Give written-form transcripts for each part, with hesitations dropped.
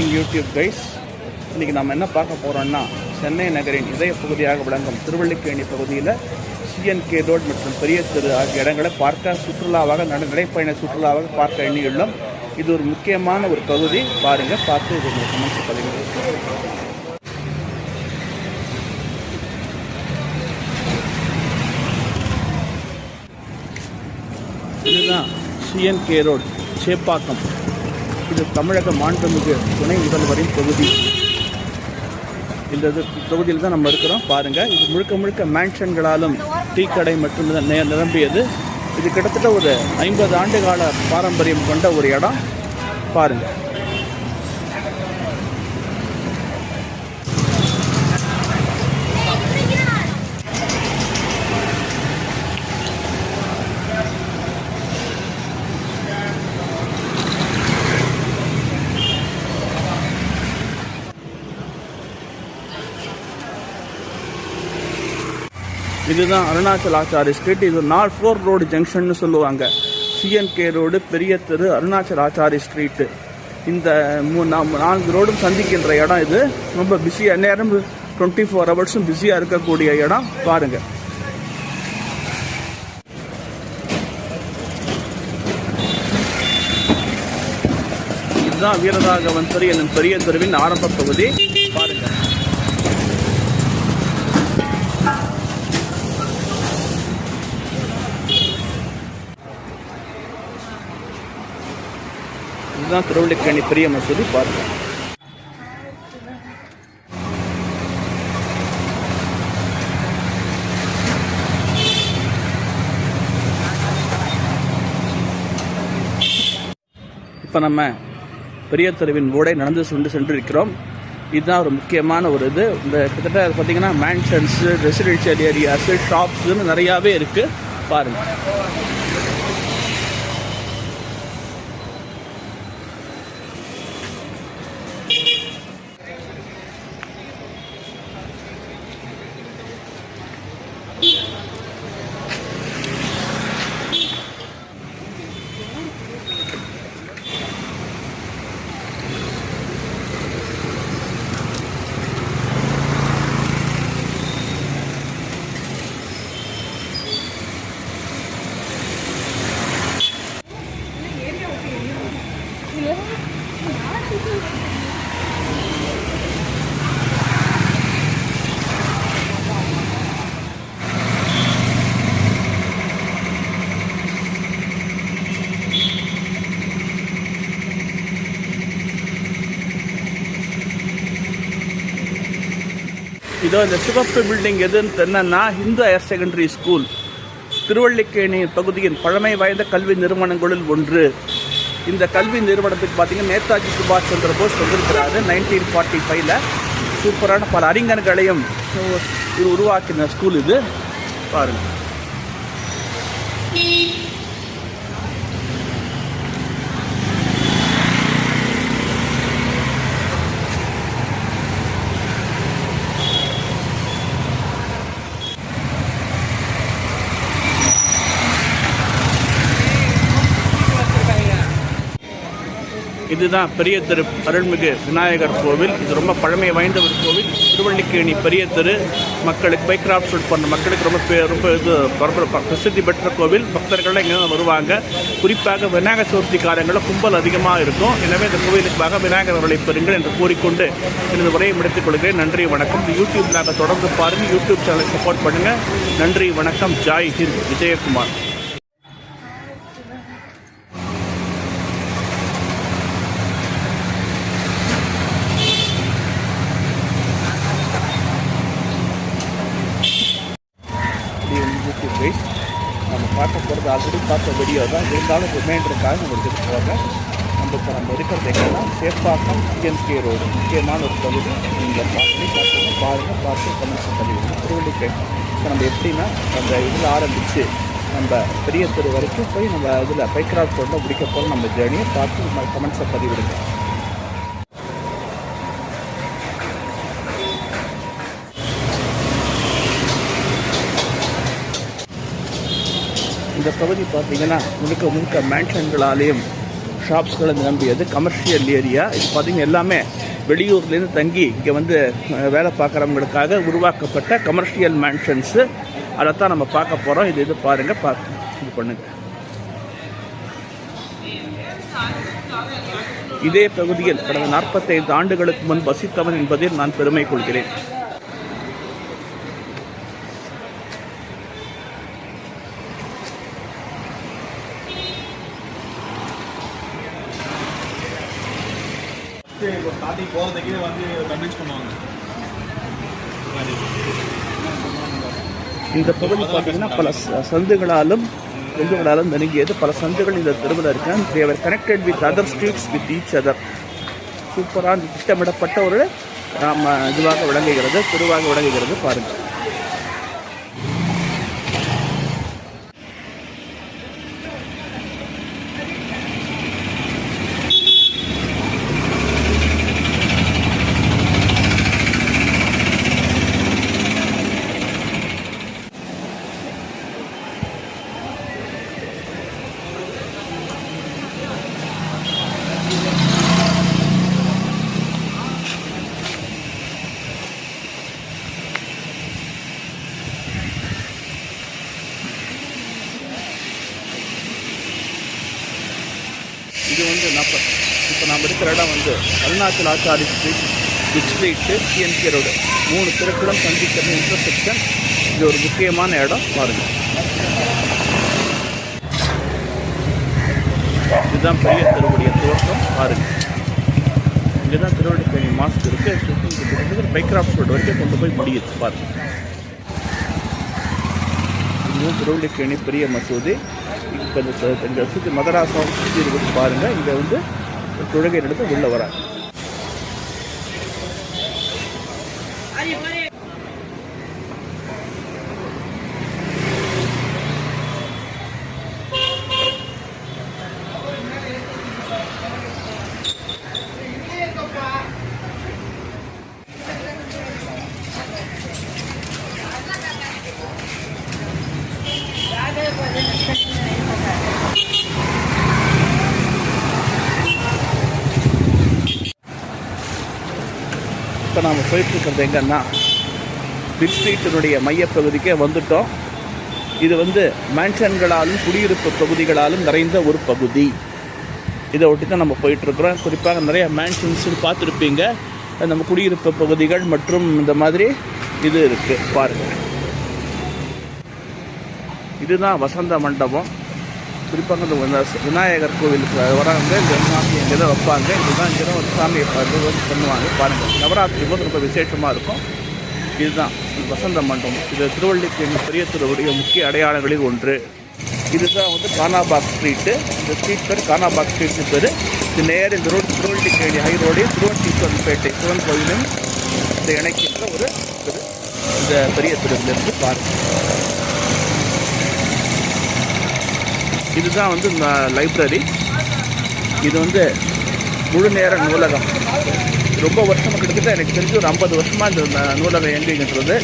வணக்கம் YouTube guys. இன்றைக்கி நம்ம என்ன பார்க்க போகிறோம்னா, சென்னை நகரின் இதய பகுதியாக விளங்கும் திருவல்லிக்கேணி பகுதியில் சிஎன்கே ரோட் மற்றும் பெரிய தெரு ஆகிய இடங்களை பார்க்க சுற்றுலாவாக நடைப்பயண சுற்றுலாவாக பார்க்க எண்ணியுள்ளோம். இது ஒரு முக்கியமான ஒரு பகுதி. பாருங்கள், பார்த்து இது கமெண்ட்ஸ் பதிவு. இதுதான் சிஎன்கே ரோட், சேப்பாக்கம். இது தமிழக மாண்புமிகு துணை முதல்வரின் தொகுதி. இந்த தொகுதியில் தான் நம்ம இருக்கிறோம். பாருங்கள், இது முழுக்க முழுக்க மேன்ஷன்களாலும் டீ கடை மற்றும் நிரம்பியது. இது கிட்டத்தட்ட ஒரு 50 ஆண்டு கால பாரம்பரியம் கொண்ட ஒரு இடம். பாருங்கள், இதுதான் அருணாச்சல் ஆச்சாரி ஸ்ட்ரீட். இது 4 ரோடு ஜங்ஷன் சொல்லுவாங்க. சிஎன்கே ரோடு, பெரிய தெரு, அருணாச்சல் ஆச்சாரி ஸ்ட்ரீட்டு. இந்த 4 ரோடும் சந்திக்கின்ற இடம். இது ரொம்ப பிஸியாக, நேரம் 24 ஹவர்ஸும் பிஸியாக இருக்கக்கூடிய இடம். பாருங்கள், இதுதான் வீரராகவன் தெரு என்னும் பெரிய தெருவின் ஆரம்ப பகுதி. பாருங்கள், இதுதான் திருவல்லிக்கேணி பெரிய மசூதி. பாருங்க, இப்போ நம்ம பெரிய தெருவின் ஊடே நடந்து சென்றிருக்கிறோம். இதுதான் ஒரு முக்கியமான ஒரு இது. இந்த கிட்டத்தட்ட பார்த்தீங்கன்னா மேன்ஷன்ஸு, ரெசிடென்ஷியல் ஏரியாஸு, ஷாப்ஸுன்னு நிறையாவே இருக்குது. பாருங்கள், இதோ இந்த சிவப்பு பில்டிங் எதுன்னு என்னன்னா, Hindu higher secondary school. Thiruvallikeni பகுதியின் பழமை வாய்ந்த கல்வி நிறுவனங்களில் ஒன்று. இந்த கல்வி நிறுவனத்துக்கு பார்த்தீங்கன்னா நேதாஜி சுபாஷ் சந்திர போஸ் வந்திருக்கிறாரு 1945. சூப்பரான பல அறிஞர்களையும் உருவாக்கின ஸ்கூல் இது. பாருங்கள், இதுதான் பெரிய தெரு அருள்மிகு விநாயகர் கோவில். இது ரொம்ப பழமை வாய்ந்த ஒரு கோவில். திருவல்லிக்கேணி பெரிய தெரு மக்களுக்கு பைக் கிராஃப்ட் ஷூட் பண்ணுற மக்களுக்கு ரொம்ப இது பிரசித்தி பெற்ற கோவில். பக்தர்கள்லாம் இங்கே தான் வருவாங்க. குறிப்பாக விநாயகர் சதுர்த்தி காலங்களில் கும்பல் அதிகமாக இருக்கும். எனவே இந்த கோவிலுக்காக விநாயகர் அவர்களை பெறுங்கள் என்று கூறிக்கொண்டு எனது உரையை முடித்துக் கொள்கிறேன். நன்றி, வணக்கம். இந்த யூடியூப் நாங்கள் தொடர்ந்து பாருங்கள். யூடியூப் சேனலை சப்போர்ட் பண்ணுங்கள். நன்றி, வணக்கம். ஜாய் ஹிந்த். விஜயகுமார். நம்ம பார்க்க போகிறது ஆல்ரெடி பார்த்த வீடியோ தான், இருந்தாலும் ரிமைண்டருக்காக நம்ம எடுத்துகிட்டு போகிறேன். நம்ம இருக்கிறது எங்கன்னா சேப்பாக்கம் சிஎன்கே ரோடு, முக்கியமான ஒரு பகுதி. நீங்கள் பார்த்து கமெண்ட்ஸ் பண்ணிவிடுங்க. திருவல்லிக்கேணி இப்போ நம்ம எப்படின்னா, அந்த இதில் ஆரம்பித்து நம்ம பெரிய தெரு வரைக்கும் போய் நம்ம இதில் பைக் கிராஃப்ட் ரோட்டில் முடிக்க போகிறோம். நம்ம ஜேர்னியை பார்த்து நம்ம கமெண்ட்ஸை பதிவிடுங்க. இந்த பகுதி பார்த்தீங்கன்னா முழுக்க மேன்ஷன்களாலேயும் ஷாப்ஸ்களை நம்பியது கமர்ஷியல் ஏரியா. இது பார்த்திங்கன்னா எல்லாமே வெளியூர்லேருந்து தங்கி இங்கே வந்து வேலை பார்க்குறவங்களுக்காக உருவாக்கப்பட்ட கமர்ஷியல் மேன்ஷன்ஸு. அதைத்தான் நம்ம பார்க்க போகிறோம். இது பாருங்கள், இது பண்ணுங்கள். இதே பகுதியில் கடந்த 45 ஆண்டுகளுக்கு முன் வசித்தவன் என்பதில் நான் பெருமை கொள்கிறேன். இந்த பகுதி பார்த்தீங்கன்னா பல சந்துகளாலும் நெருங்கியது. பல சந்துகள் இந்த தெருவில் இருக்கான். They are connected with other streets with each other. சூப்பராக திட்டமிடப்பட்ட ஒரு இதுவாக விளங்குகிறது, தெருவாக விளங்குகிறது. பாருங்கள். இது வந்து இப்போ நாம் இருக்கிற இடம் வந்து Arunachal Achari street, big street, CNK road 3 தெருக்களும் சந்திக்கிற இன்டர்செக்ஷன். இது ஒரு முக்கியமான இடம். பாருங்கள். இதுதான் பெரிய தெருவுடைய துவக்கம். பாருங்கள். இங்கே தான் திருவள்ளிக்கேணி மாஸ்க் இருக்குது. பைக்ராஃப்ட் ரோடு வரைக்கும் கொண்டு போய் முடியுது. பாருங்கள். இதுவும் திருவள்ளிக்கேணி பெரிய மசூதி. இப்போ இந்த சுற்றி மதராசா சுற்றி இருக்குது. பாருங்கள். இங்கே வந்து தொழுகை நடந்து உள்ளே வராங்க. இப்போ நாம் போயிட்டுருக்கிறது எங்கன்னா பிக் ஸ்ட்ரீட்டினுடைய மையப்பகுதிக்கே வந்துட்டோம். இது வந்து மேன்ஷன்களாலும் குடியிருப்பு பகுதிகளாலும் நிறைந்த ஒரு பகுதி. இதை ஒட்டி தான் நம்ம போயிட்டுருக்குறோம். குறிப்பாக நிறைய மேன்ஷன்ஸ்னு பார்த்துருப்பீங்க. நம்ம குடியிருப்பு பகுதிகள் மற்றும் இந்த மாதிரி இது இருக்குது. பாருங்கள். இதுதான் வசந்த மண்டபம். குறிப்பாக இந்த விநாயகர் கோவிலுக்கு வராங்க. இந்த சாமி இங்கே தான் வைப்பாங்க. இதுதான் இங்கே தான் ஒரு சாமியை பண்ணுவாங்க. பாருங்கள். நவராத்திரி போது ரொம்ப விசேஷமாக இருக்கும். இதுதான் வசந்த மண்டபம். இது திருவள்ளிக்கேணி பெரிய தெருவுடைய முக்கிய அடையாளங்களில் ஒன்று. இதுதான் வந்து கானாபாக் ஸ்ட்ரீட்டு. இந்த ஸ்ட்ரீட் பேர் கானாபாக் ஸ்ட்ரீட் பேர். இது நேர் இந்த road Thiruvallikeni high road Tiruvannamalai Sivan கோயிலும் இதை இணைக்கின்ற ஒரு தெரு. இந்த பெரிய தெருவிலிருந்து பாருங்கள். இதுதான் வந்து லைப்ரரி. இது வந்து முழு நேர நூலகம். ரொம்ப வருஷமாக கிட்டத்தட்ட எனக்கு தெரிஞ்சு ஒரு 50 வருஷமாக இந்த நூலகம் இயங்குகின்றது.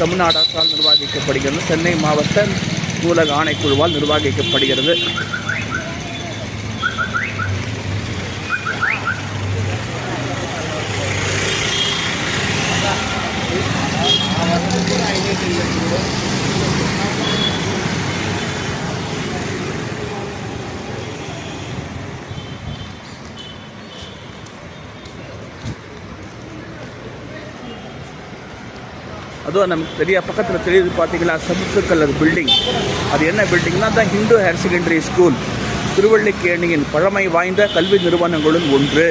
தமிழ்நாடு அரசால் நிர்வகிக்கப்படுகிறது. சென்னை மாவட்ட நூலக ஆணைக்குழுவால் நிர்வகிக்கப்படுகிறது. அதுவும் நமக்கு தெரிய பக்கத்தில் தெரியுது. பார்த்தீங்களா, சதுப்பு கலர் பில்டிங். அது என்ன பில்டிங்னா தான் ஹிந்து ஹையர் செகண்டரி ஸ்கூல். திருவள்ளிக்கேணியின் பழமை வாய்ந்த கல்வி நிறுவனங்களுள் ஒன்று.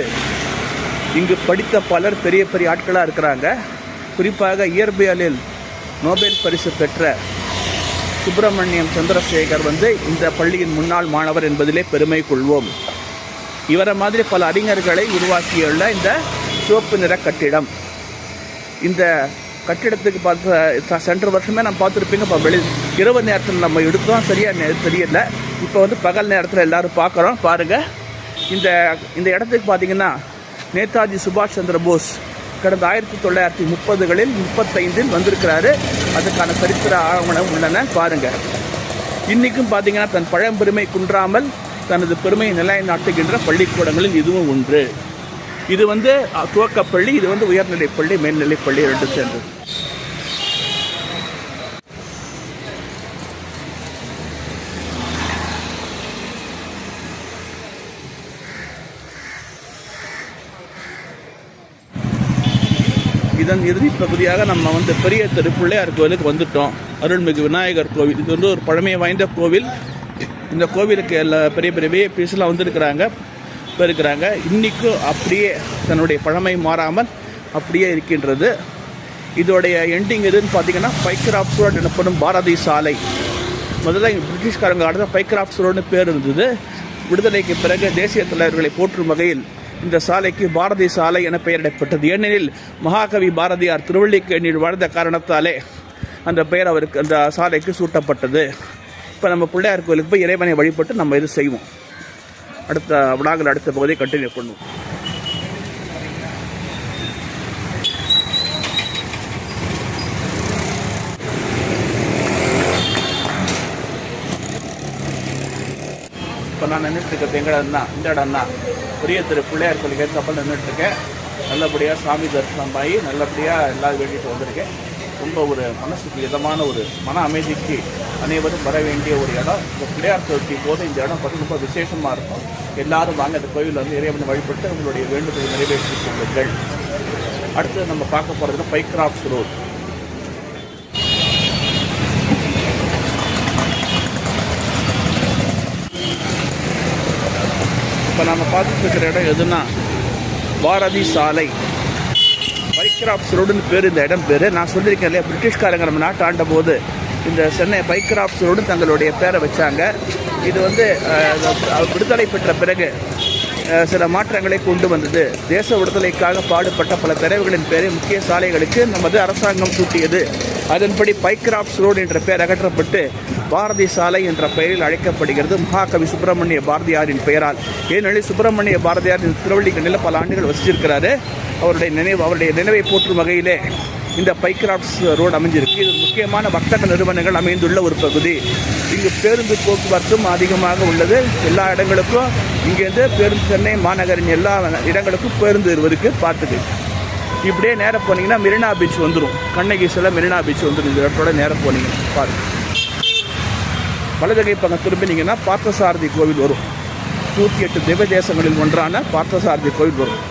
இங்கு படித்த பலர் பெரிய பெரிய ஆட்களாக இருக்கிறாங்க. குறிப்பாக இயற்பியலில் நோபல் பரிசு பெற்ற சுப்பிரமணியம் சந்திரசேகர் வந்து இந்த பள்ளியின் முன்னாள் மாணவர் என்பதிலே பெருமை கொள்வோம். இவரை மாதிரி பல அறிஞர்களை உருவாக்கியுள்ள இந்த சிவப்பு நிற கட்டிடம். இந்த கட்டிடத்துக்கு சென்ற வருஷமே நம்ம பார்த்துருப்பீங்க. இப்போ இரவு நேரத்தில் நம்ம எடுத்தோம், சரியாக தெரியல. இப்போ வந்து பகல் நேரத்தில் எல்லோரும் பார்க்குறோம். பாருங்கள். இந்த இடத்துக்கு பார்த்திங்கன்னா நேதாஜி சுபாஷ் சந்திர போஸ் கடந்த 1930களில் 35 வந்திருக்கிறாரு. அதுக்கான சரித்திர ஆவணம் உள்ளன. பாருங்கள். இன்றைக்கும் பார்த்திங்கன்னா தன் பழம்பெருமை குன்றாமல் தனது பெருமையை நிலைநாட்டுகின்ற பள்ளிக்கூடங்களில் இதுவும் ஒன்று. இது துவக்கப்பள்ளி, இது உயர்நிலைப்பள்ளி, மேல்நிலைப்பள்ளி ரெண்டு சேர்ந்தது. இதன் இறுதி பகுதியாக நம்ம பெரிய தெரு பிள்ளையார் கோவிலுக்கு வந்துட்டோம். அருள்மிகு விநாயகர் கோவில். இது ஒரு பழமை வாய்ந்த கோவில். இந்த கோவிலுக்கு எல்லா பெரிய பெரிய விஐபிஸ்லாம் இருக்கிறாங்க. இன்றைக்கும் அப்படியே தன்னுடைய பழமை மாறாமல் அப்படியே இருக்கின்றது. இதோடைய எண்டிங் எதுன்னு பார்த்தீங்கன்னா பைக்ராஃப்ட்ஸ் ரோடு எனப்படும் பாரதி சாலை. முதல்ல பிரிட்டிஷ்காரங்க ஆடுற பைக்ராஃப்ட்ஸ் ரோடுன்னு பேர் இருந்தது. விடுதலைக்கு பிறகு தேசிய தலைவர்களை போற்றும் வகையில் இந்த சாலைக்கு பாரதி சாலை என பெயரிடப்பட்டது. ஏனெனில் மகாகவி பாரதியார் திருவள்ளிக்கேணியில் வாழ்ந்த காரணத்தாலே அந்த பெயர் அவருக்கு அந்த சாலைக்கு சூட்டப்பட்டது. இப்போ நம்ம பிள்ளையார் கோயிலுக்கு போய் இறைவனை வழிபட்டு நம்ம இது செய்வோம். அடுத்த விழாக்கள் அடுத்த பகுதியை கண்டினியூ பண்ணுவோம். இப்போ நான் நின்றுட்டுருக்கிறது எங்கள் இடம் தான், இந்த இடம் தான். பெரிய திரு பிள்ளையார் கோயிலுக்கு ஏற்றப்பல் நின்றுட்டுருக்கேன். நல்லபடியாக சாமி தரிசனம் ஆகி நல்லபடியாக எல்லாரும் வேண்டிட்டு வந்திருக்கேன். ரொம்ப ஒரு மனசுக்கு இதமான ஒரு மன அமைதிக்கு அனைவரும் வர வேண்டிய ஒரு இடம். இந்த பிள்ளையார் சதுர்த்தி போது இந்த இடம் ரொம்ப விசேஷமாக இருக்கும். எல்லாரும் வாங்க அந்த கோயிலில் இறைவனை வழிபட்டு உங்களுடைய வேண்டுதலை நிறைவேற்றி கொள்ளுங்கள். அடுத்து நம்ம பார்க்க போகிறதுனா பைக்ராஃப்ட்ஸ் ரோடு. இப்போ நம்ம பார்த்துட்டு இருக்கிற இடம் எதுனா பாரதி சாலை. பைக்ராஃப்ட்ஸ் ரோடுன்னு பேர் இந்த இடம் பேர். நான் சொல்லியிருக்கேன் இல்லையா, பிரிட்டிஷ்காரங்க நம்ம நாட்டை ஆண்ட போது இந்த சென்னை பைக்ராஃப்ட்ஸ் ரோடு தங்களுடைய பேரை வச்சாங்க. இது விடுதலை பெற்ற பிறகு சில மாற்றங்களை கொண்டு வந்தது. தேச விடுதலைக்காக பாடுபட்ட பல பிரிவுகளின் பேரை முக்கிய சாலைகளுக்கு நமது அரசாங்கம் சூட்டியது. அதன்படி பைக்ராஃப்ட்ஸ் ரோடு என்ற பெயர் அகற்றப்பட்டு பாரதி சாலை என்ற பெயரில் அழைக்கப்படுகிறது. மகாகவி சுப்பிரமணிய பாரதியாரின் பெயரால். ஏனெனில் சுப்பிரமணிய பாரதியார் திருவள்ளிக்கேணியில் பல ஆண்டுகள் வசிச்சிருக்கிறாரு. அவருடைய நினைவை போற்றும் வகையிலே இந்த பைக்ராஃப்ட்ஸ் ரோடு அமைஞ்சிருக்கு. இது முக்கியமான வர்த்தக நிறுவனங்கள் அமைந்துள்ள ஒரு பகுதி. இங்கு பேருந்து போக்குவரத்தும் அதிகமாக உள்ளது. எல்லா இடங்களுக்கும் இங்கேருந்து பேருந்து சென்னை மாநகரின் எல்லா இடங்களுக்கும் பேருந்து இருக்குது. பார்த்துக்கு இப்படியே நேரம் போனீங்கன்னா மெரினா பீச் வந்துடும். கண்ணகி சில மெரினா பீச் வந்துடும். இந்த இடத்தோட நேரம் போனீங்கன்னா பாருங்க. வலதுகை பக்கம் திரும்பினீங்கன்னா பார்த்தசாரதி கோவில் வரும். 108 திவ்ய தேசங்களில் ஒன்றான பார்த்தசாரதி கோவில் வரும்.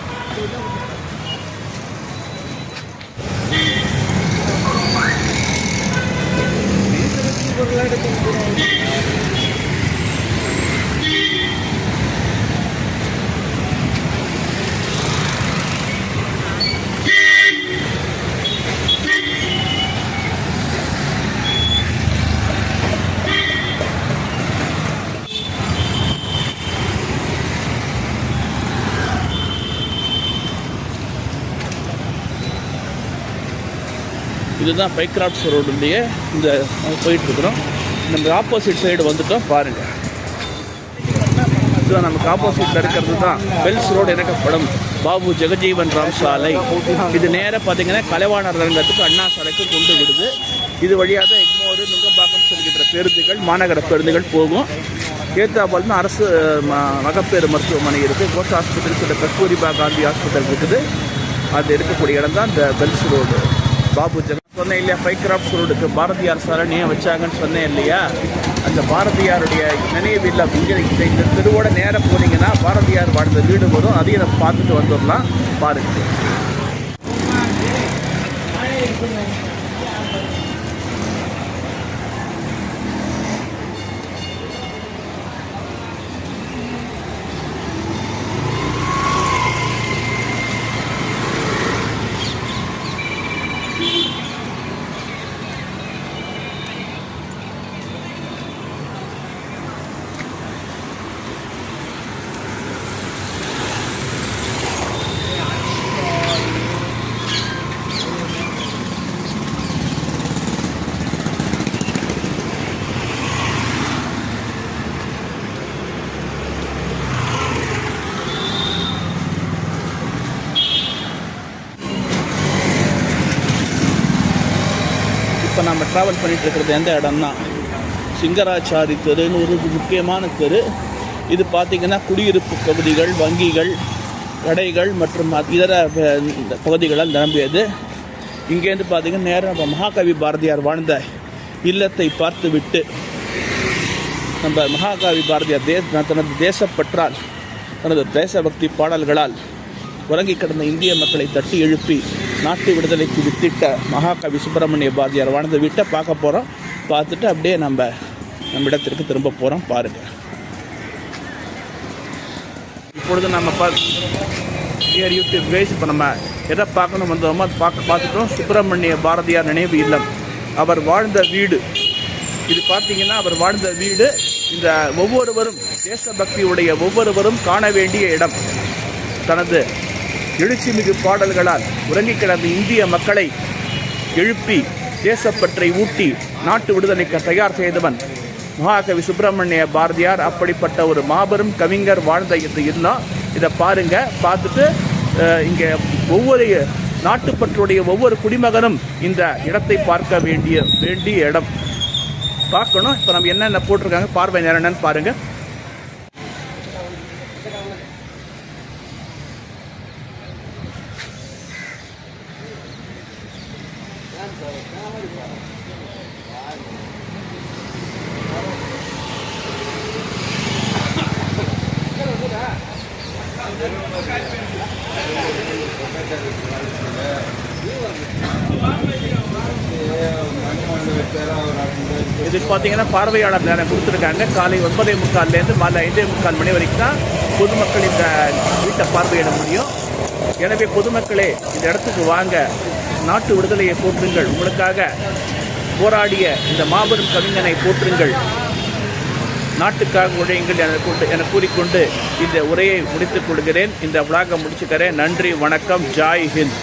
இதுதான் பைக்ராஃப்ட்ஸ் ரோடுடைய இந்த போயிட்டுருக்குறோம். நம்ம ஆப்போசிட் சைடு வந்துட்டோம் பாருங்கள். இதுதான் நமக்கு ஆப்போசிட்டில் இருக்கிறது தான் பெல்ஸ் ரோடு எனக்கப்படும் பாபு ஜெகஜீவன் ராம் சாலை. இது நேராக பார்த்தீங்கன்னா கலைவாணர் அரங்கத்துக்கு அண்ணா சாலைக்கு கொண்டு விடுது. இது வழியாக எக்மோரு நுங்கம்பாக்கம் செல்கின்ற பேருந்துகள் மாநகர பேருந்துகள் போகும். ஏத்தாபால் அரசு மகப்பேறு மருத்துவமனை இருக்குது. கோஷ் ஆஸ்பத்திரி சில கஸ்தூரிபா காந்தி ஹாஸ்பிட்டல் இருக்குது. அது இருக்கக்கூடிய இடம் தான் இந்த பெல்ஸ் ரோடு பாபு ஜெகன். சொன்னேன் இல்லையா, பைக்ராஃப்ட்ஸ் ரோடுக்கு பாரதியார் சாலை ஏன் வச்சாங்கன்னு சொன்னேன் இல்லையா. அந்த பாரதியாருடைய நினைவில் இங்கே இந்த தெருவோட நேரம் போனீங்கன்னா பாரதியார் வாழ்ந்த வீடு வரும். அதையும் நம்ம பார்த்துட்டு வந்துடலாம். பாருங்கள். இப்போ நம்ம ட்ராவல் பண்ணிகிட்டு இருக்கிறது எந்த இடம்னா சிங்கராச்சாரி தெருன்னு ஒரு முக்கியமான தெரு. இது பார்த்திங்கன்னா குடியிருப்பு பகுதிகள், வங்கிகள், கடைகள் மற்றும் இதர பகுதிகளால் நிரம்பியது. இங்கேருந்து பார்த்திங்கன்னா நேரம் நம்ம மகாகவி பாரதியார் வாழ்ந்த இல்லத்தை பார்த்துவிட்டு நம்ம மகாகவி பாரதியார் தனது தேசப்பற்றால், தனது தேசபக்தி பாடல்களால் உறங்கி கிடந்த இந்திய மக்களை தட்டி எழுப்பி நாட்டு விடுதலைக்கு வித்திட்ட மகாகவி சுப்பிரமணிய பாரதியார் வாழ்ந்த வீட்டை பார்க்க போகிறோம். பார்த்துட்டு அப்படியே நம்ம இடத்திற்கு திரும்ப போகிறோம். பாருங்கள். இப்பொழுது நம்ம யூடியூப் பேஸ் இப்போ நம்ம எதை பார்க்கணும் வந்தோமோ அது பார்த்துட்டோம். சுப்பிரமணிய பாரதியார் நினைவு இல்லம், அவர் வாழ்ந்த வீடு. இது பார்த்தீங்கன்னா அவர் வாழ்ந்த வீடு. இந்த ஒவ்வொருவரும் தேசபக்தியுடைய ஒவ்வொருவரும் காண வேண்டிய இடம். தனது எழுச்சிமிகு பாடல்களால் உறங்கி கிடந்த இந்திய மக்களை எழுப்பி தேசப்பற்றை ஊட்டி நாட்டு விடுதலைக்கு தயார் செய்தவன் மகாகவி சுப்பிரமணிய பாரதியார். அப்படிப்பட்ட ஒரு மாபெரும் கவிஞர் வாழ்ந்த இந்த இல்லம். இதை பாருங்கள். பார்த்துட்டு இங்கே ஒவ்வொரு நாட்டுப்பற்றுடைய ஒவ்வொரு குடிமகனும் இந்த இடத்தை பார்க்க வேண்டிய இடம் பார்க்கணும். இப்போ நம்ம என்னென்ன போட்டிருக்காங்க பார்வை நேரம் என்னன்னு பாருங்கள். இது பார்த்தீங்கன்னா பார்வையாளர் நேரம் கொடுத்துருக்காங்க. காலை 9:45 மாலை 5:45 மணி வரைக்கும் தான் பொதுமக்கள் இந்த வீட்டை பார்வையிட முடியும். எனவே பொதுமக்களே இந்த இடத்துக்கு வாங்க, நாட்டு விடுதலையை போற்றுங்கள், உங்களுக்காக போராடிய இந்த மாபெரும் கவிஞனை போற்றுங்கள், நாட்டுக்காக உழையுங்கள் என கூறிக்கொண்டு இந்த உரையை முடித்துக் கொள்கிறேன். இந்த விழாவை முடிச்சுக்கிறேன். நன்றி, வணக்கம், ஜாய் ஹிந்த்.